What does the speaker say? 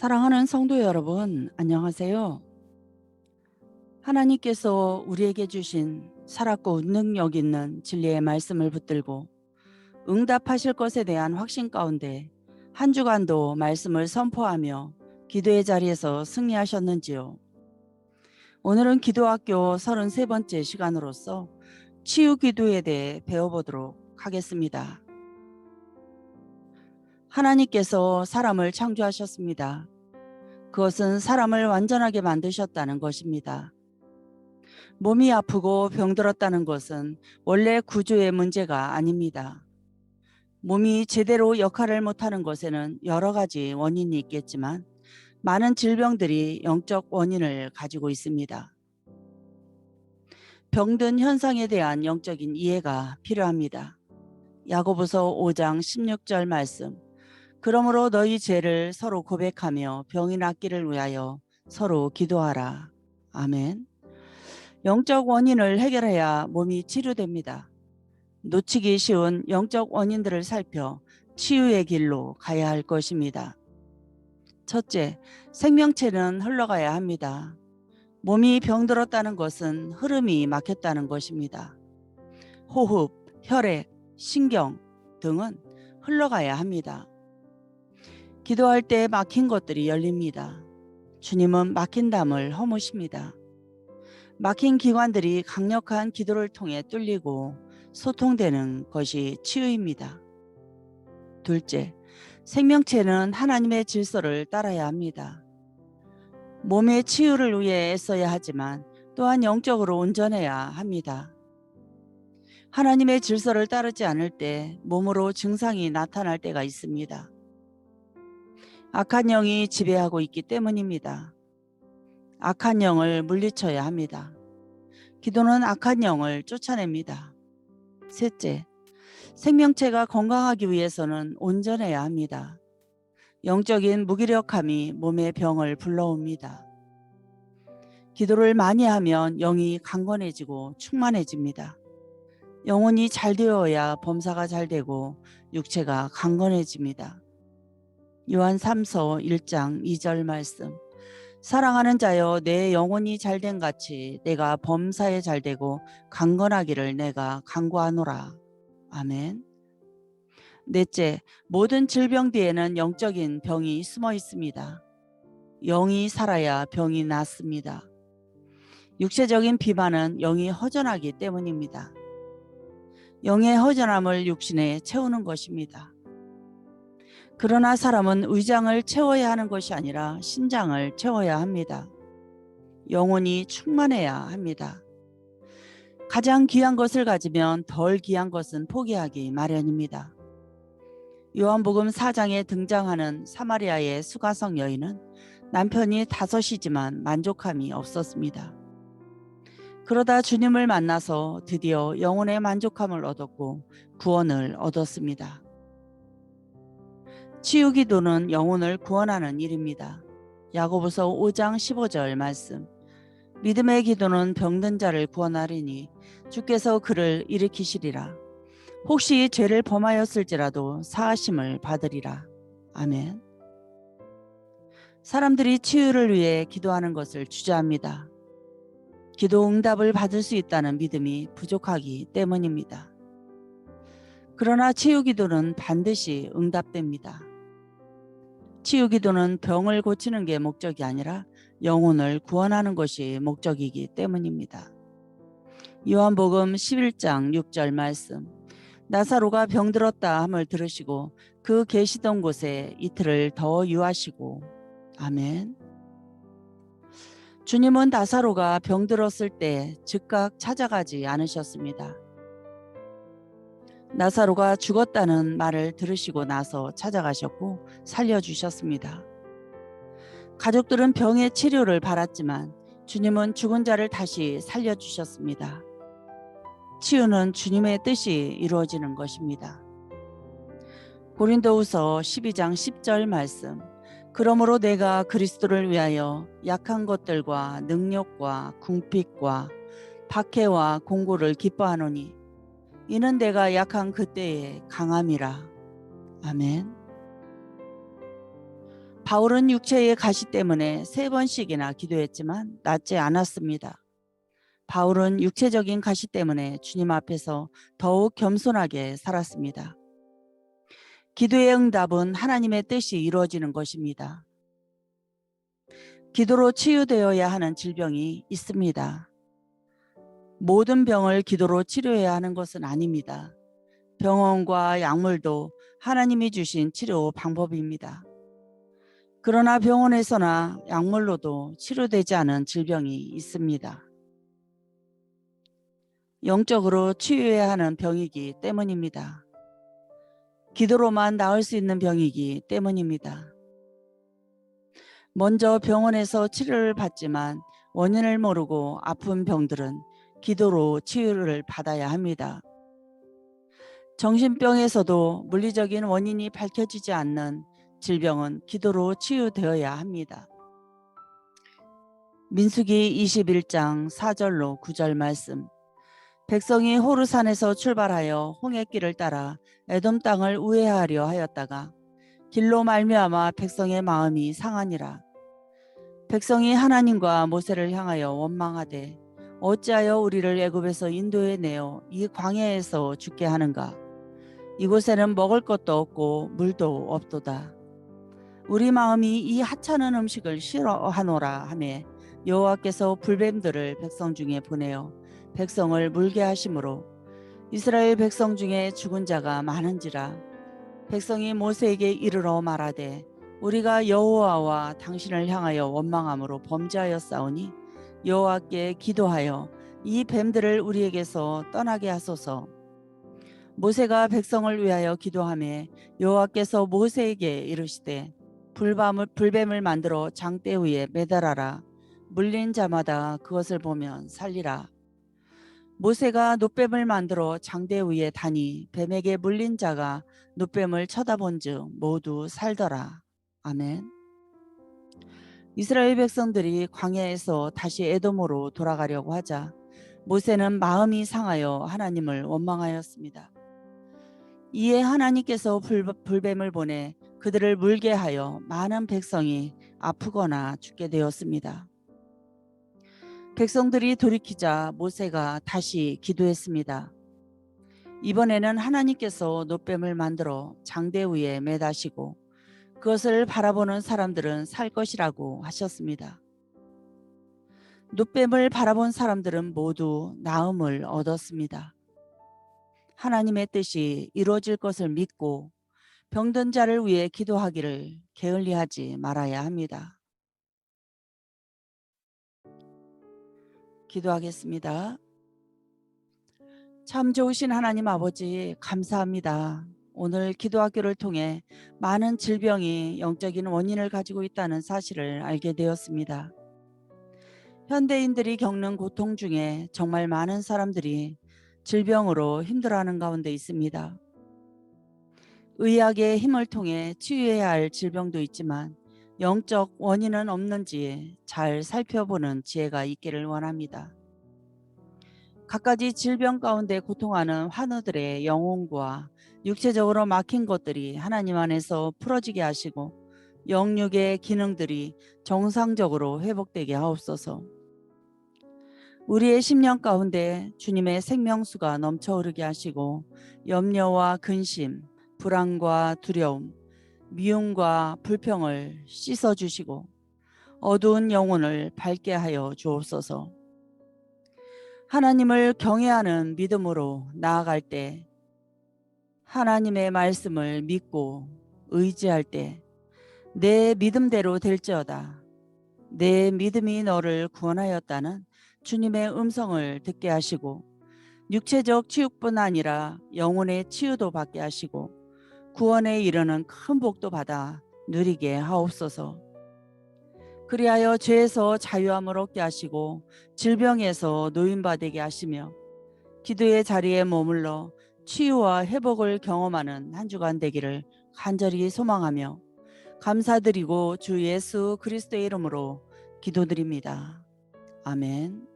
사랑하는 성도 여러분, 안녕하세요. 하나님께서 우리에게 주신 살았고 능력 있는 진리의 말씀을 붙들고 응답하실 것에 대한 확신 가운데 한 주간도 말씀을 선포하며 기도의 자리에서 승리하셨는지요. 오늘은 기도학교 33번째 시간으로서 치유 기도에 대해 배워보도록 하겠습니다. 하나님께서 사람을 창조하셨습니다. 그것은 사람을 완전하게 만드셨다는 것입니다. 몸이 아프고 병들었다는 것은 원래 구조의 문제가 아닙니다. 몸이 제대로 역할을 못하는 것에는 여러 가지 원인이 있겠지만 많은 질병들이 영적 원인을 가지고 있습니다. 병든 현상에 대한 영적인 이해가 필요합니다. 야고보서 5장 16절 말씀. 그러므로 너희 죄를 서로 고백하며 병이 낫기를 위하여 서로 기도하라. 아멘. 영적 원인을 해결해야 몸이 치료됩니다. 놓치기 쉬운 영적 원인들을 살펴 치유의 길로 가야 할 것입니다. 첫째, 생명체는 흘러가야 합니다. 몸이 병들었다는 것은 흐름이 막혔다는 것입니다. 호흡, 혈액, 신경 등은 흘러가야 합니다. 기도할 때 막힌 것들이 열립니다. 주님은 막힌 담을 허무십니다. 막힌 기관들이 강력한 기도를 통해 뚫리고 소통되는 것이 치유입니다. 둘째, 생명체는 하나님의 질서를 따라야 합니다. 몸의 치유를 위해 애써야 하지만 또한 영적으로 온전해야 합니다. 하나님의 질서를 따르지 않을 때 몸으로 증상이 나타날 때가 있습니다. 악한 영이 지배하고 있기 때문입니다. 악한 영을 물리쳐야 합니다. 기도는 악한 영을 쫓아냅니다. 셋째, 생명체가 건강하기 위해서는 온전해야 합니다. 영적인 무기력함이 몸의 병을 불러옵니다. 기도를 많이 하면 영이 강건해지고 충만해집니다. 영혼이 잘 되어야 범사가 잘 되고 육체가 강건해집니다. 요한 3서 1장 2절 말씀. 사랑하는 자여 내 영혼이 잘된 같이 내가 범사에 잘되고 강건하기를 내가 간구하노라. 아멘. 넷째, 모든 질병 뒤에는 영적인 병이 숨어 있습니다. 영이 살아야 병이 낫습니다. 육체적인 비만은 영이 허전하기 때문입니다. 영의 허전함을 육신에 채우는 것입니다. 그러나 사람은 위장을 채워야 하는 것이 아니라 신장을 채워야 합니다. 영혼이 충만해야 합니다. 가장 귀한 것을 가지면 덜 귀한 것은 포기하기 마련입니다. 요한복음 4장에 등장하는 사마리아의 수가성 여인은 남편이 5이지만 만족함이 없었습니다. 그러다 주님을 만나서 드디어 영혼의 만족함을 얻었고 구원을 얻었습니다. 치유 기도는 영혼을 구원하는 일입니다. 야고보서 5장 15절 말씀. 믿음의 기도는 병든 자를 구원하리니 주께서 그를 일으키시리라. 혹시 죄를 범하였을지라도 사하심을 받으리라. 아멘. 사람들이 치유를 위해 기도하는 것을 주저합니다. 기도 응답을 받을 수 있다는 믿음이 부족하기 때문입니다. 그러나 치유 기도는 반드시 응답됩니다. 치유 기도는 병을 고치는 게 목적이 아니라 영혼을 구원하는 것이 목적이기 때문입니다. 요한복음 11장 6절 말씀. 나사로가 병들었다 함을 들으시고 그 계시던 곳에 이틀을 더 유하시고. 아멘. 주님은 나사로가 병들었을 때 즉각 찾아가지 않으셨습니다. 나사로가 죽었다는 말을 들으시고 나서 찾아가셨고 살려주셨습니다. 가족들은 병의 치료를 받았지만 주님은 죽은 자를 다시 살려주셨습니다. 치유는 주님의 뜻이 이루어지는 것입니다. 고린도후서 12장 10절 말씀. 그러므로 내가 그리스도를 위하여 약한 것들과 능력과 궁핍과 박해와 공고를 기뻐하노니 이는 내가 약한 그때의 강함이라. 아멘. 바울은 육체의 가시 때문에 3번씩이나 기도했지만 낫지 않았습니다. 바울은 육체적인 가시 때문에 주님 앞에서 더욱 겸손하게 살았습니다. 기도의 응답은 하나님의 뜻이 이루어지는 것입니다. 기도로 치유되어야 하는 질병이 있습니다. 모든 병을 기도로 치료해야 하는 것은 아닙니다. 병원과 약물도 하나님이 주신 치료 방법입니다. 그러나 병원에서나 약물로도 치료되지 않은 질병이 있습니다. 영적으로 치유해야 하는 병이기 때문입니다. 기도로만 나을 수 있는 병이기 때문입니다. 먼저 병원에서 치료를 받지만 원인을 모르고 아픈 병들은 기도로 치유를 받아야 합니다. 정신병에서도 물리적인 원인이 밝혀지지 않는 질병은 기도로 치유되어야 합니다. 민수기 21장 4절로 9절 말씀. 백성이 호르산에서 출발하여 홍해길을 따라 에돔 땅을 우회하려 하였다가 길로 말미암아 백성의 마음이 상하니라. 백성이 하나님과 모세를 향하여 원망하되 어찌하여 우리를 애굽에서 인도해 내어 이 광야에서 죽게 하는가. 이곳에는 먹을 것도 없고 물도 없도다. 우리 마음이 이 하찮은 음식을 싫어하노라 하매 여호와께서 불뱀들을 백성 중에 보내어 백성을 물게 하심으로 이스라엘 백성 중에 죽은 자가 많은지라. 백성이 모세에게 이르러 말하되 우리가 여호와와 당신을 향하여 원망함으로 범죄하였사오니 여호와께 기도하여 이 뱀들을 우리에게서 떠나게 하소서. 모세가 백성을 위하여 기도하매 여호와께서 모세에게 이르시되 불뱀을 만들어 장대 위에 매달아라. 물린 자마다 그것을 보면 살리라. 모세가 놋뱀을 만들어 장대 위에 다니 뱀에게 물린 자가 놋뱀을 쳐다본즉 모두 살더라. 아멘. 이스라엘 백성들이 광야에서 다시 에돔으로 돌아가려고 하자 모세는 마음이 상하여 하나님을 원망하였습니다. 이에 하나님께서 불뱀을 보내 그들을 물게 하여 많은 백성이 아프거나 죽게 되었습니다. 백성들이 돌이키자 모세가 다시 기도했습니다. 이번에는 하나님께서 놋뱀을 만들어 장대 위에 매다시고 그것을 바라보는 사람들은 살 것이라고 하셨습니다. 놋뱀을 바라본 사람들은 모두 나음을 얻었습니다. 하나님의 뜻이 이루어질 것을 믿고 병든 자를 위해 기도하기를 게을리하지 말아야 합니다. 기도하겠습니다. 참 좋으신 하나님 아버지 감사합니다. 오늘 기도학교를 통해 많은 질병이 영적인 원인을 가지고 있다는 사실을 알게 되었습니다. 현대인들이 겪는 고통 중에 정말 많은 사람들이 질병으로 힘들어하는 가운데 있습니다. 의학의 힘을 통해 치유해야 할 질병도 있지만 영적 원인은 없는지 잘 살펴보는 지혜가 있기를 원합니다. 갖가지 질병 가운데 고통하는 환우들의 영혼과 육체적으로 막힌 것들이 하나님 안에서 풀어지게 하시고 영육의 기능들이 정상적으로 회복되게 하옵소서. 우리의 심령 가운데 주님의 생명수가 넘쳐흐르게 하시고 염려와 근심, 불안과 두려움, 미움과 불평을 씻어주시고 어두운 영혼을 밝게 하여 주옵소서. 하나님을 경외하는 믿음으로 나아갈 때 하나님의 말씀을 믿고 의지할 때 내 믿음대로 될지어다. 내 믿음이 너를 구원하였다는 주님의 음성을 듣게 하시고 육체적 치유뿐 아니라 영혼의 치유도 받게 하시고 구원에 이르는 큰 복도 받아 누리게 하옵소서. 그리하여 죄에서 자유함을 얻게 하시고 질병에서 노인받게 하시며 기도의 자리에 머물러 치유와 회복을 경험하는 한 주간 되기를 간절히 소망하며 감사드리고 주 예수 그리스도의 이름으로 기도드립니다. 아멘.